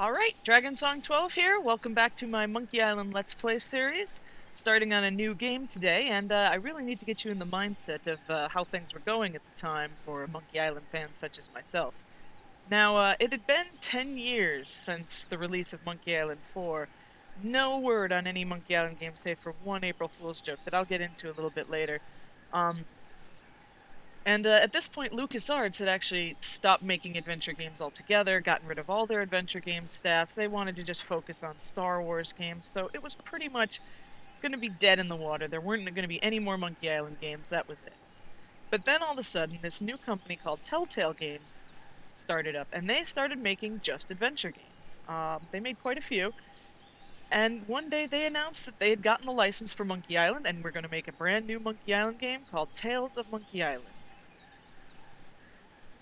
Alright, Dragon Song 12 here. Welcome back to my Monkey Island Let's Play series. Starting on a new game today, and I really need to get you in the mindset of how things were going at the time for Monkey Island fans such as myself. Now, it had been 10 years since the release of Monkey Island 4. No word on any Monkey Island game save for one April Fool's joke that I'll get into a little bit later. At this point, LucasArts had actually stopped making adventure games altogether, gotten rid of all their adventure game staff. They wanted to just focus on Star Wars games, so it was pretty much going to be dead in the water. There weren't going to be any more Monkey Island games. That was it. But then all of a sudden, this new company called Telltale Games started up, and they started making just adventure games. They made quite a few. And one day they announced that they had gotten the license for Monkey Island, and we're going to make a brand new Monkey Island game called Tales of Monkey Island.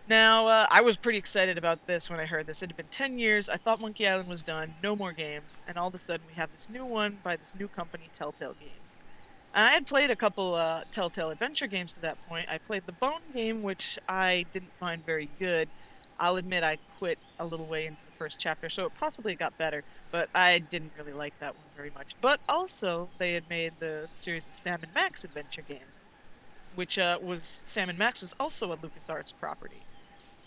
Now, I was pretty excited about this when I heard this. It had been 10 years, I thought Monkey Island was done, no more games, and all of a sudden we have this new one by this new company, Telltale Games. And I had played a couple Telltale adventure games to that point. I played the Bone game, which I didn't find very good. I'll admit I quit a little way into the first chapter, so it possibly got better, but I didn't really like that one very much. But also, they had made the series of Sam & Max adventure games, which Sam & Max was also a LucasArts property.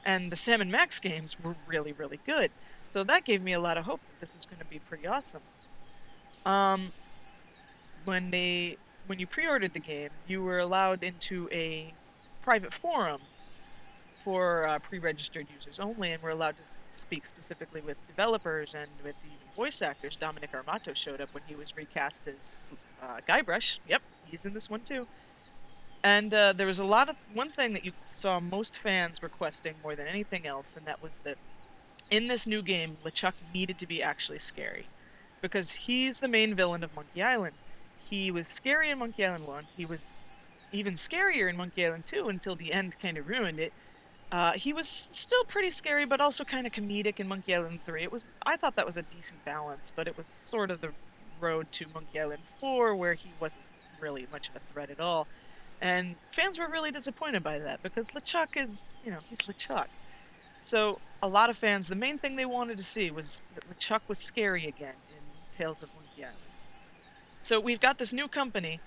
And the Sam & Max games were really, really good. So that gave me a lot of hope that this was going to be pretty awesome. When you pre-ordered the game, you were allowed into a private forum for pre-registered users only, and were allowed to speak specifically with developers and with the voice actors. Dominic Armato showed up when he was recast as Guybrush. Yep, he's in this one too. And there was one thing that you saw most fans requesting more than anything else, and that was that in this new game, LeChuck needed to be actually scary. Because he's the main villain of Monkey Island. He was scary in Monkey Island 1, he was even scarier in Monkey Island 2 until the end kind of ruined it. He was still pretty scary, but also kind of comedic in Monkey Island 3. I thought that was a decent balance, but it was sort of the road to Monkey Island 4, where he wasn't really much of a threat at all. And fans were really disappointed by that, because LeChuck is, he's LeChuck. So a lot of fans, the main thing they wanted to see was that LeChuck was scary again in Tales of Monkey Island. So we've got this new company,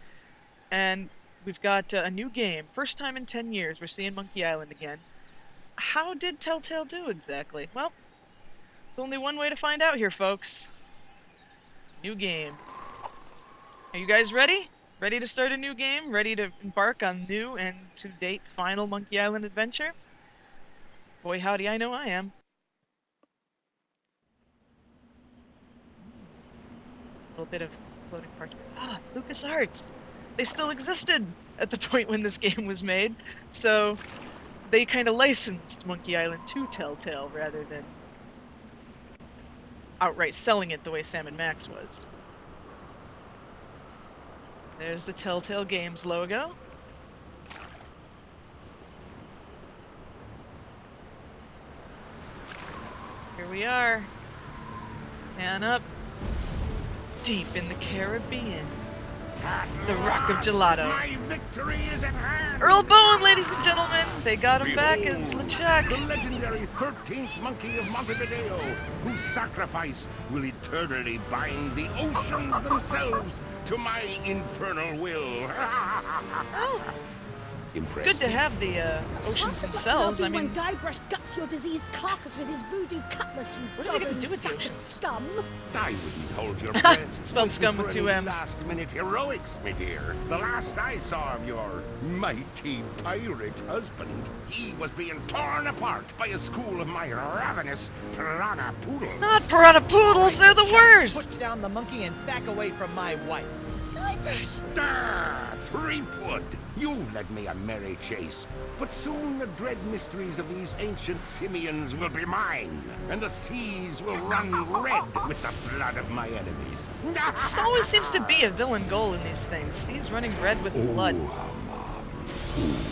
and we've got a new game. First time in 10 years we're seeing Monkey Island again. How did Telltale do exactly? Well, there's only one way to find out here, folks. New game. Are you guys ready? Ready to start a new game? Ready to embark on new and to-date final Monkey Island adventure? Boy howdy, I know I am. A little bit of floating parts. LucasArts! They still existed at the point when this game was made, so they kind of licensed Monkey Island to Telltale rather than outright selling it the way Sam & Max was. There's the Telltale Games logo. Here we are. Pan up. Deep in the Caribbean. The Rock of Gelato. My victory is at hand. Earl Bowen, ladies and gentlemen. They got him back as LeChuck. The legendary 13th monkey of Montevideo, whose sacrifice will eternally bind the oceans themselves to my infernal will. Oh, Impressed. good to have the oceans themselves. I mean, when Guybrush guts your diseased carcass with his voodoo cutlass, you What is he gonna do goddamn with the sack of oceans? scum. I wouldn't hold your breath. Spelled scum waiting with for 2 any M's. Last-minute heroics, my dear. The last I saw of your mighty pirate husband, he was being torn apart by a school of my ravenous piranha poodles. not piranha poodles, they're the worst! Put down the monkey and back away from my wife. Guybrush! Ah, Threepwood, you've led me a merry chase, but soon the dread mysteries of these ancient simians will be mine, and the seas will run red with the blood of my enemies. This always seems to be a villain goal in these things. Seas running red with blood.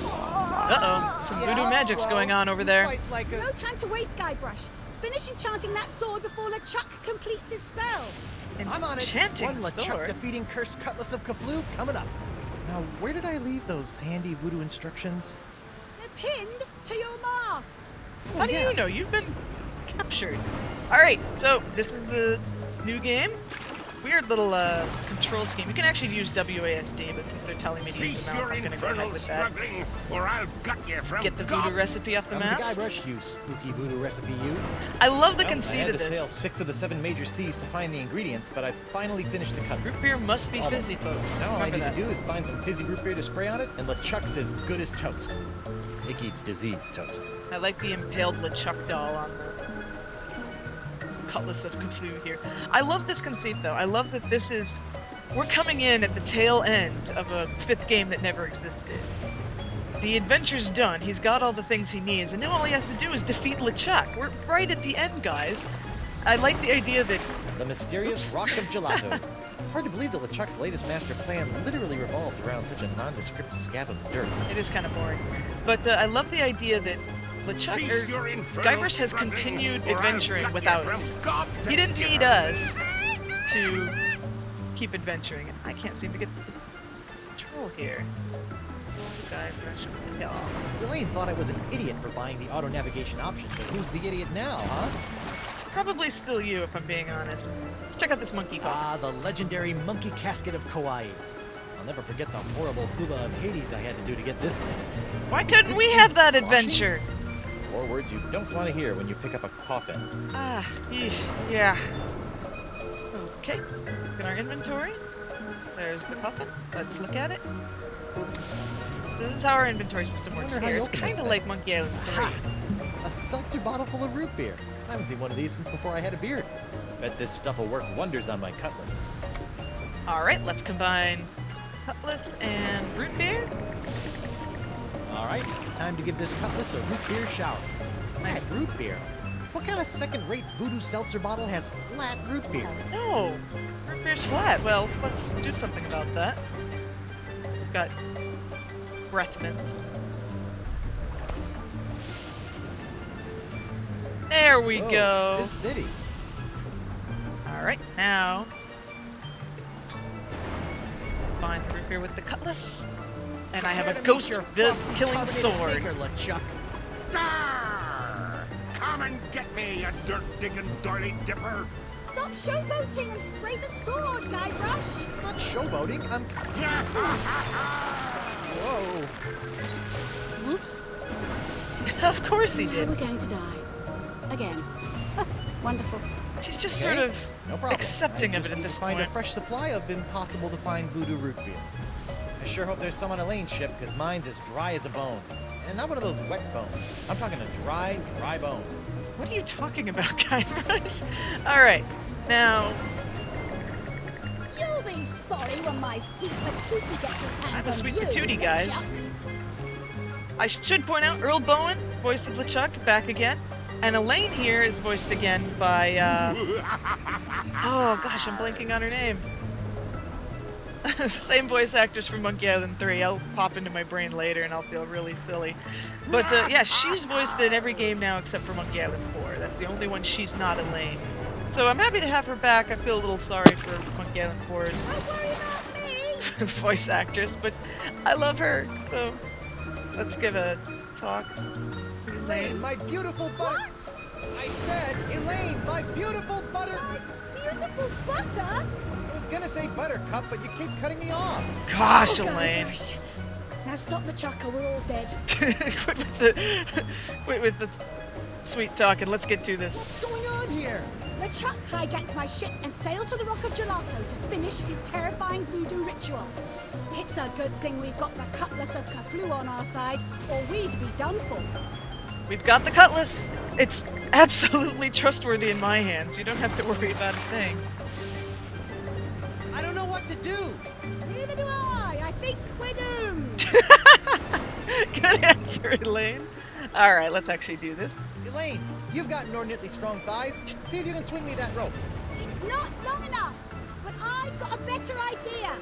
Uh-oh, some voodoo magic's going on over there. Quite like No a... time to waste, Guybrush. Finish enchanting that sword before LeChuck completes his spell. I'm on it. Enchanting One LeChuck sword. defeating cursed cutlass of Kaflu coming up. Now, where did I leave those handy voodoo instructions? They're pinned to your mast. How do yeah. you know? You've been captured. Alright, so this is the new game. Weird little control scheme. You can actually use WASD, but since they're telling me to use Cease the mouse, your I'm gonna go ahead infernal with that. struggling, or I'll gut you from Get the voodoo recipe off the I'm the mast. Guybrush, you spooky voodoo recipe, you. I love the Well, I conceit had of to sail this. 6 of the 7 major seas to find the ingredients, but I finally finished the cut. Root beer must be Almost. fizzy, folks. Now all I Remember need that. to do is find some fizzy root beer to spray on it, and LeChuck's as good as toast. Icky disease toast. I like the impaled LeChuck doll on the Cutlass of Cthulhu here. I love this conceit, though. I love that this is... We're coming in at the tail end of a 5th game that never existed. The adventure's done. He's got all the things he needs, and now all he has to do is defeat LeChuck. We're right at the end, guys. I like the idea that... The mysterious Rock of Gelato. Hard to believe that LeChuck's latest master plan literally revolves around such a nondescript scab of dirt. It is kind of boring. But I love the idea that LeChuck, Cease your infernal Guybrush has struggling, continued or I'll adventuring gut you without from us. God He didn't together. need us to keep adventuring, and I can't seem to get the control here. Guybrush, yeah. Elaine thought I was an idiot for buying the auto navigation option, but who's the idiot now, huh? It's probably still you, if I'm being honest. Let's check out this monkey call. Ah, the legendary monkey casket of Kauai. I'll never forget the horrible hula of Hades I had to do to get this thing. Why couldn't this we thing have that sloshy? adventure? 4 words you don't want to hear when you pick up a coffin. Ah, eesh, yeah. Okay, look at our inventory. There's the coffin. Let's look at it. So this is how our inventory system works wonder how here. you It's open this kind of thing. like Monkey Island 3. Ha! A seltzer bottle full of root beer. I haven't seen one of these since before I had a beard. Bet this stuff will work wonders on my cutlass. Alright, let's combine cutlass and root beer. Alright, time to give this cutlass a root beer shower. Nice. Flat root beer? What kind of second-rate voodoo seltzer bottle has flat root beer? No, root beer's flat. Well, let's do something about that. We've got breath mints. There we Whoa, go. This city. Alright, now combine the root beer with the cutlass. And I have a ghost killing sword. LeChuck. Arr! Come and get me, you dirt-digging doily dipper! Stop showboating and spray the sword, Guybrush. I'm not showboating, I'm... Whoa. Whoops. Of course he Now did. we're going to die. Again. Wonderful. She's just Okay, sort of No problem. accepting I of just it at need this to find point. a fresh supply of impossible to find voodoo root beer. I sure hope there's some on Elaine's ship, because mine's as dry as a bone. And not one of those wet bones. I'm talking a dry bone. What are you talking about, Guybrush? Alright, now You'll be sorry when my sweet patootie gets his hands I'm a on sweet you, patootie, guys. LeChuck. I should point out Earl Bowen, voice of LeChuck, back again. And Elaine here is voiced again by, oh gosh, I'm blanking on her name. Same voice actress from Monkey Island 3. I'll pop into my brain later and I'll feel really silly. But yeah, she's voiced in every game now except for Monkey Island 4. That's the only one she's not Elaine. So I'm happy to have her back. I feel a little sorry for Monkey Island 4's Don't worry about me. voice actress, but I love her. So let's give a talk. Elaine, my beautiful butter... What? I said, Elaine, my beautiful butter... My beautiful butter? I was gonna say buttercup, but you keep cutting me off. Gosh, Oh, Elaine. Guybrush. Now stop the chuck or we're all dead. quit with the sweet talk and let's get to this. What's going on here? LeChuck hijacked my ship and sailed to the Rock of Gelato to finish his terrifying voodoo ritual. It's a good thing we've got the Cutlass of Cthulhu on our side, or we'd be done for. We've got the cutlass. It's absolutely trustworthy in my hands. You don't have to worry about a thing. I don't know what to do. Neither do I. I think we're doomed. Good answer, Elaine. All right, let's actually do this. Elaine, you've got inordinately strong thighs. See if you can swing me that rope. It's not long enough, but I've got a better idea.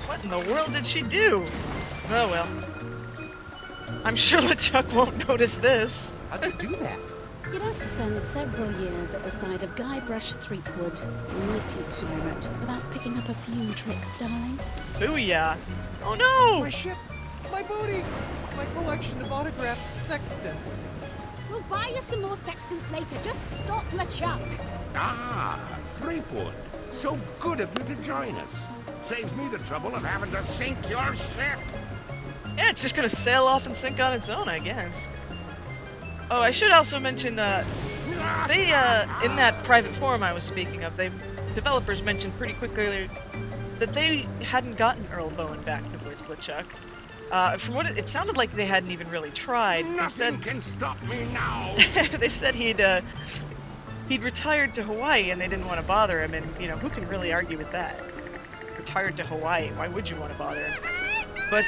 What in the world did she do? Oh well. I'm sure LeChuck won't notice this. How'd you do that? You don't spend several years at the side of Guybrush Threepwood, mighty pirate, without picking up a few tricks, darling. Booyah. Oh no! My ship. My booty! My collection of autographed sextants. We'll buy you some more sextants later. Just stop LeChuck. Ah, Threepwood. So good of you to join us. Saves me the trouble of having to sink your ship. Yeah, it's just gonna sail off and sink on its own, I guess. Oh, I should also mention, they, in that private forum I was speaking of, developers mentioned pretty quickly that they hadn't gotten Earl Bowen back to voice LeChuck. From what it sounded like they hadn't even really tried. Nothing can stop me now. They said he'd retired to Hawaii and they didn't want to bother him, and you know, who can really argue with that? Retired to Hawaii, why would you want to bother him? But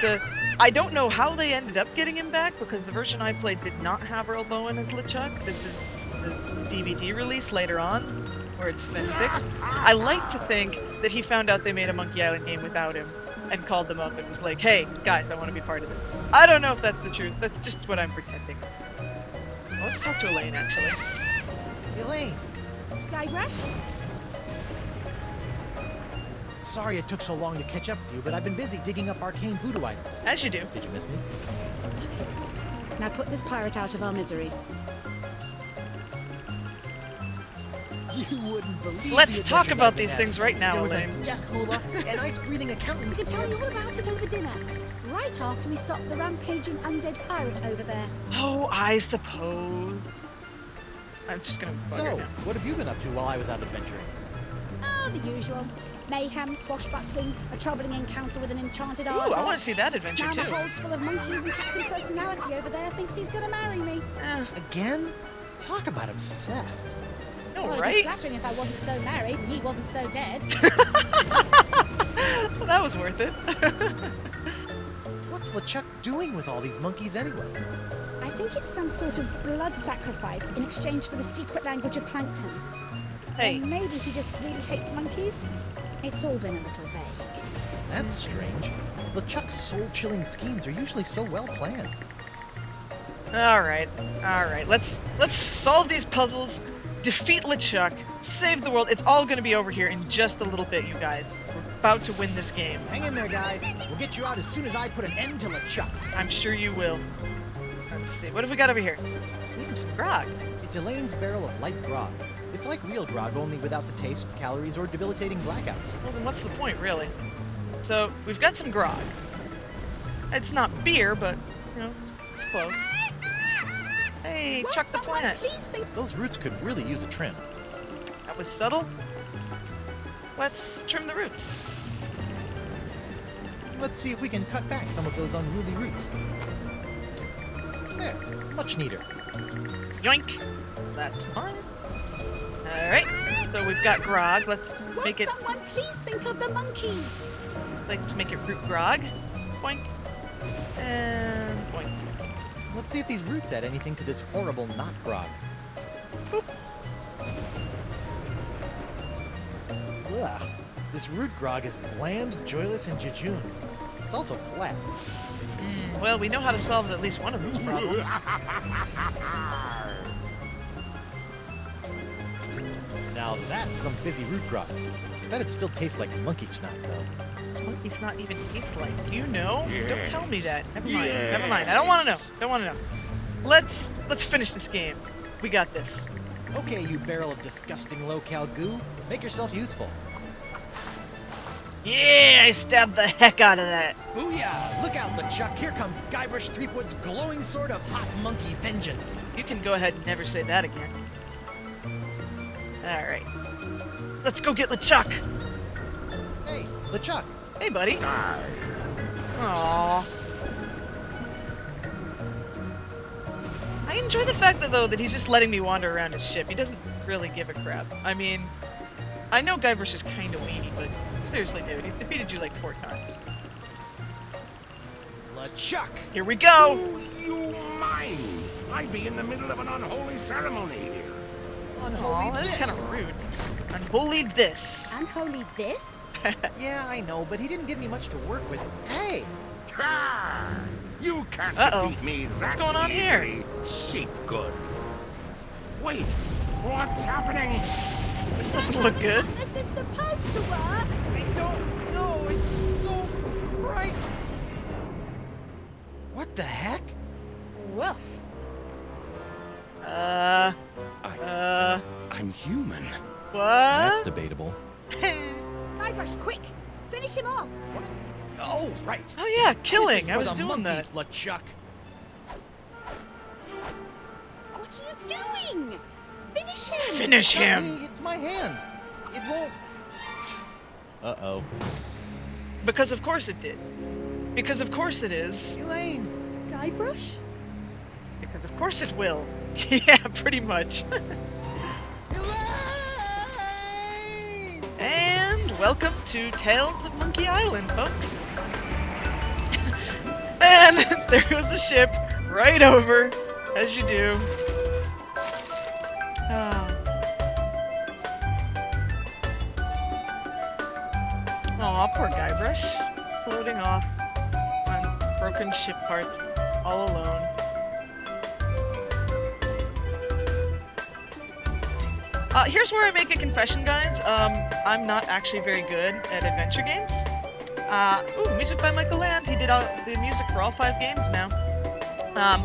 I don't know how they ended up getting him back, because the version I played did not have Earl Bowen as LeChuck. This is the DVD release later on, where it's been fixed. I like to think that he found out they made a Monkey Island game without him, and called them up and was like, hey, guys, I want to be part of it. I don't know if that's the truth. That's just what I'm pretending. Well, let's talk to Elaine, actually. Elaine, Guybrush? sorry it took so long to catch up with you, but I've been busy digging up arcane voodoo items. As you do. Did you miss me? Buckets. Now put this pirate out of our misery. You wouldn't believe Let's the talk adventures about I've been these having. things right now, There was Elaine. a death hula, an ice-breathing accountant. We can tell you all about it over dinner. Right after we stop the rampaging undead pirate over there. Oh, I suppose. I'm just gonna bug her So, now. what have you been up to while I was out adventuring? Oh, the usual. Mayhem, swashbuckling, a troubling encounter with an enchanted Ooh, aardvark. I want to see that adventure Now too. the hold's full of monkeys and Captain Personality over there thinks he's gonna marry me. Eh, Again? Talk about obsessed. no, Well, it'd be right? flattering if I wasn't so married and he wasn't so dead. Well, that was worth it. What's LeChuck doing with all these monkeys anyway? I think it's some sort of blood sacrifice in exchange for the secret language of plankton. Hey, Or maybe he just really hates monkeys. It's all been a little vague. That's strange. LeChuck's soul-chilling schemes are usually so well planned. all right. Let's solve these puzzles, defeat LeChuck, save the world. It's all gonna be over here in just a little bit, you guys. We're about to win this game. Hang in there, guys. We'll get you out as soon as I put an end to LeChuck. I'm sure you will. Let's see. What have we got over here? Some grog. It's Elaine's barrel of light grog. It's like real grog, only without the taste, calories, or debilitating blackouts. Well, then what's the point, really? So, we've got some grog. It's not beer, but, you know, it's close. Hey, Will Chuck the someone Plant. please think Those roots could really use a trim. That was subtle. Let's trim the roots. Let's see if we can cut back some of those unruly roots. There, much neater. Yoink. That's fine. Alright, so we've got grog. Let's will make it, someone please think of the monkeys? let's make it root grog. Boink. And boink. Let's see if these roots add anything to this horrible knot grog. Boop. Ugh. This root grog is bland, joyless, and jejune. It's also flat. Well, we know how to solve at least one of those problems. Now that's some fizzy root grog. Bet it still tastes like monkey snot, though. Monkey's not even taste like. Do you know? Yeah. Don't tell me that. Never mind. Yeah. Never mind. I don't want to know. Don't want to know. Let's finish this game. We got this. Okay, you barrel of disgusting low-cal goo. Make yourself useful. Yeah, I stabbed the heck out of that. Booyah! Look out, LeChuck. Here comes Guybrush Threepwood's glowing sword of hot monkey vengeance. You can go ahead and never say that again. All right. Let's go get LeChuck. Hey, LeChuck. Hey, buddy. Die. Aww. I enjoy the fact that, though, that he's just letting me wander around his ship. He doesn't really give a crap. I mean, I know Guybrush is kind of weenie, but seriously, dude, he's defeated you like 4 times. LeChuck! Here we go! Do you mind? I'd be in the middle of an unholy ceremony here. Unholy Aw, that is this. kind of rude. Unholy this. Unholy this? Yeah, I know, but he didn't give me much to work with. Hey! Ah, you can't Uh-oh. defeat me that What's going on here? easily, sheep good. Wait, what's happening? This doesn't look good. This is supposed to work. I don't know. It's so bright. Finish him off! What? Oh, right. Oh yeah, killing. This is I for was the doing monkeys, that. LeChuck. What are you doing? Finish him! Finish Not him. me, it's my hand. It won't. Uh-oh. Because of course it did. Because of course it is. Elaine! Guybrush? Because of course it will. Yeah, pretty much. Elaine! And welcome to Tales of Monkey Island, folks. And there goes the ship, right over, as you do. Aw, poor Guybrush. Floating off on broken ship parts, all alone. Here's where I make a confession, guys. I'm not actually very good at adventure games. Ooh, music by Michael Land. He did all the music for all 5 games now. I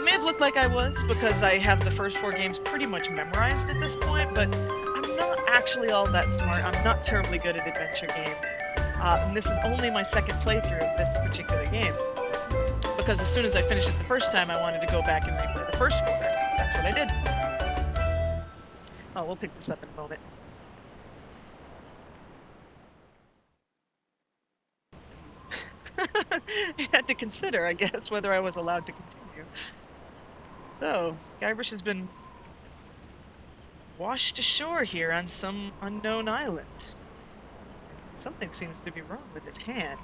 may have looked like I was because I have the first 4 games pretty much memorized at this point, but I'm not actually all that smart. I'm not terribly good at adventure games. And this is only my second playthrough of this particular game. Because as soon as I finished it the first time, I wanted to go back and replay the first 4. That's what I did. Oh, we'll pick this up in a moment. I had to consider, I guess, whether I was allowed to continue. So, Guybrush has been washed ashore here on some unknown island. Something seems to be wrong with his hand.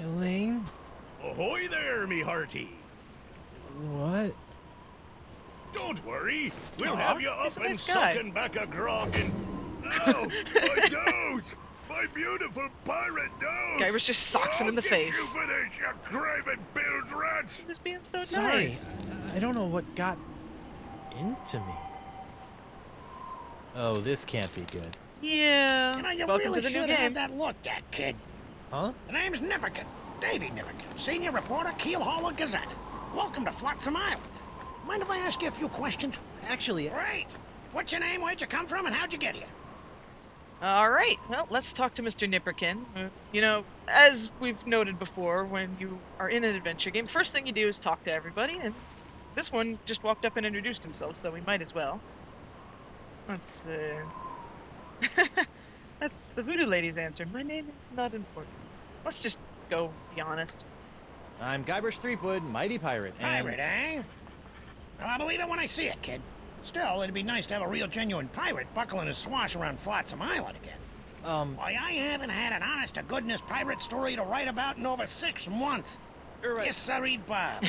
Elaine? Ahoy there, me hearty! What? Don't worry, we'll Aw, have you he's up a and nice guy. sucking back a grog and... Oh, my nose! My beautiful pirate nose! Guybrush just socks him in the I'll get face. you for this, you craven bilge rats! He was being so Sorry, nice. I don't know what got into me. Oh, this can't be good. Yeah. You know, you Welcome really to the new should have game. had that looked at, kid. Huh? The name's Nipperkin. Davy Nipperkin, senior reporter, Keel Hauler Gazette. Welcome to Flotsam Island. Mind if I ask you a few questions? Actually, Great. What's your name, where'd you come from, and how'd you get here? All right. Well, let's talk to Mr. Nipperkin. You know, as we've noted before, when you are in an adventure game, first thing you do is talk to everybody, and this one just walked up and introduced himself, so we might as well. Let's That's the Voodoo Lady's answer. My name is not important. Let's just go be honest. I'm Guybrush Threepwood, mighty pirate. and- Pirate, eh? Well, I believe it when I see it, kid. Still, it'd be nice to have a real genuine pirate buckling his swash around Flotsam Island again. Why, I haven't had an honest-to-goodness pirate story to write about in over 6 months. Right. Yes, sirree, Bob.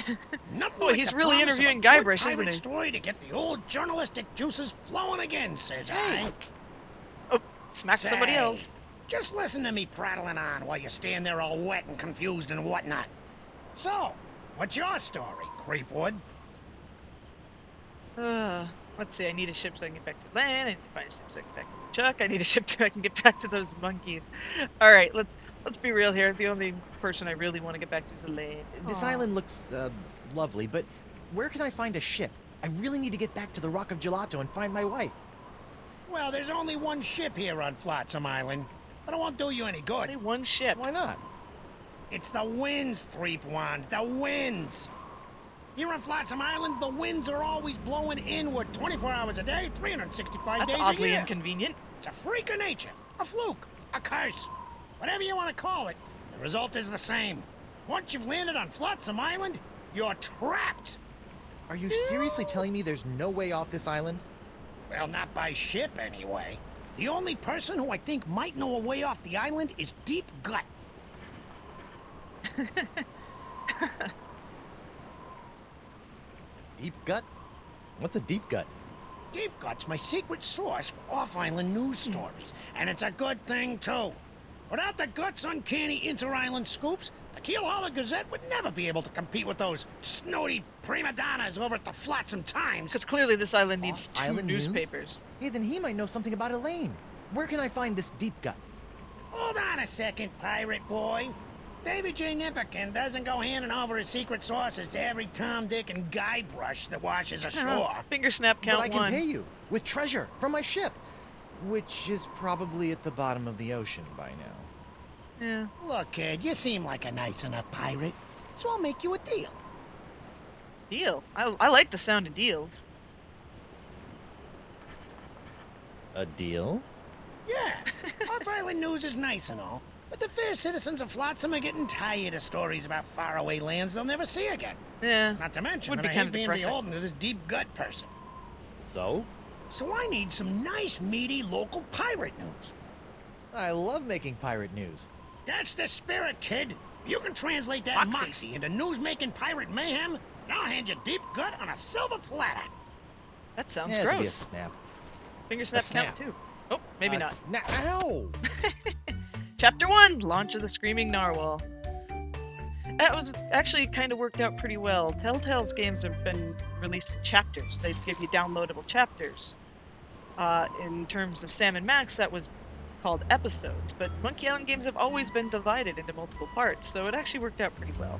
Nothing Boy, like he's the really promise of a interviewing good Guybrush, isn't pirate he? story to get the old journalistic juices flowing again, says I. Oh, smack somebody Say, else. Just listen to me prattling on while you stand there all wet and confused and whatnot. So, what's your story, Creepwood? Let's see, I need a ship so I can get back to land. I need to find a ship so I can get back to the Chuck. I need a ship so I can get back to those monkeys. Alright, let's be real here. The only person I really want to get back to is Elaine. This Aw. island looks, lovely, but where can I find a ship? I really need to get back to the Rock of Gelato and find my wife. Well, there's only one ship here on Flotsam Island, but it won't do you any good. Only one ship. Why not? It's the winds, Threepwand, the winds. Here on Flotsam Island, the winds are always blowing inward 24 hours a day, 365 That's days a oddly year. inconvenient. It's a freak of nature, a fluke, a curse. Whatever you want to call it, the result is the same. Once you've landed on Flotsam Island, you're trapped. Are you seriously telling me there's no way off this island? Well, not by ship, anyway. The only person who I think might know a way off the island is Deep Gut. Deep gut? What's a deep gut? Deep Gut's my secret source for off-island news stories, and it's a good thing, too. Without the Gut's uncanny inter-island scoops, the Keel Hauler Gazette would never be able to compete with those snooty prima donnas over at the Flotsam Times. Because clearly this island needs two Off-island news? newspapers. Hey, then he might know something about Elaine. Where can I find this deep gut? Hold on a second, pirate boy. David J. Nipikin doesn't go handing over his secret sources to every Tom, Dick, and Guybrush that washes ashore. Finger snap count But I can one. pay you with treasure from my ship, which is probably at the bottom of the ocean by now. Yeah. Look, kid, you seem like a nice enough pirate, so I'll make you a deal. Deal. I like the sound of deals. A deal? Yeah, Off Island news is nice and all, but the fair citizens of Flotsam are getting tired of stories about faraway lands they'll never see again. Yeah. Not to mention Would that be I kinda hate being depressing. beholden to this deep gut person. So? So I need some nice, meaty local pirate news. I love making pirate news. That's the spirit, kid. You can translate that Moxie. moxie into news-making pirate mayhem, and I'll hand you deep gut on a silver platter. That sounds Yeah, this would be a gross. snap. Finger snap snap. count two. Oh, maybe A not. Ow! Chapter 1, Launch of the Screaming Narwhal. That was actually kind of worked out pretty well. Telltale's games have been released in chapters. They give you downloadable chapters. In terms of Sam and Max, that was called episodes, but Monkey Island games have always been divided into multiple parts, so it actually worked out pretty well.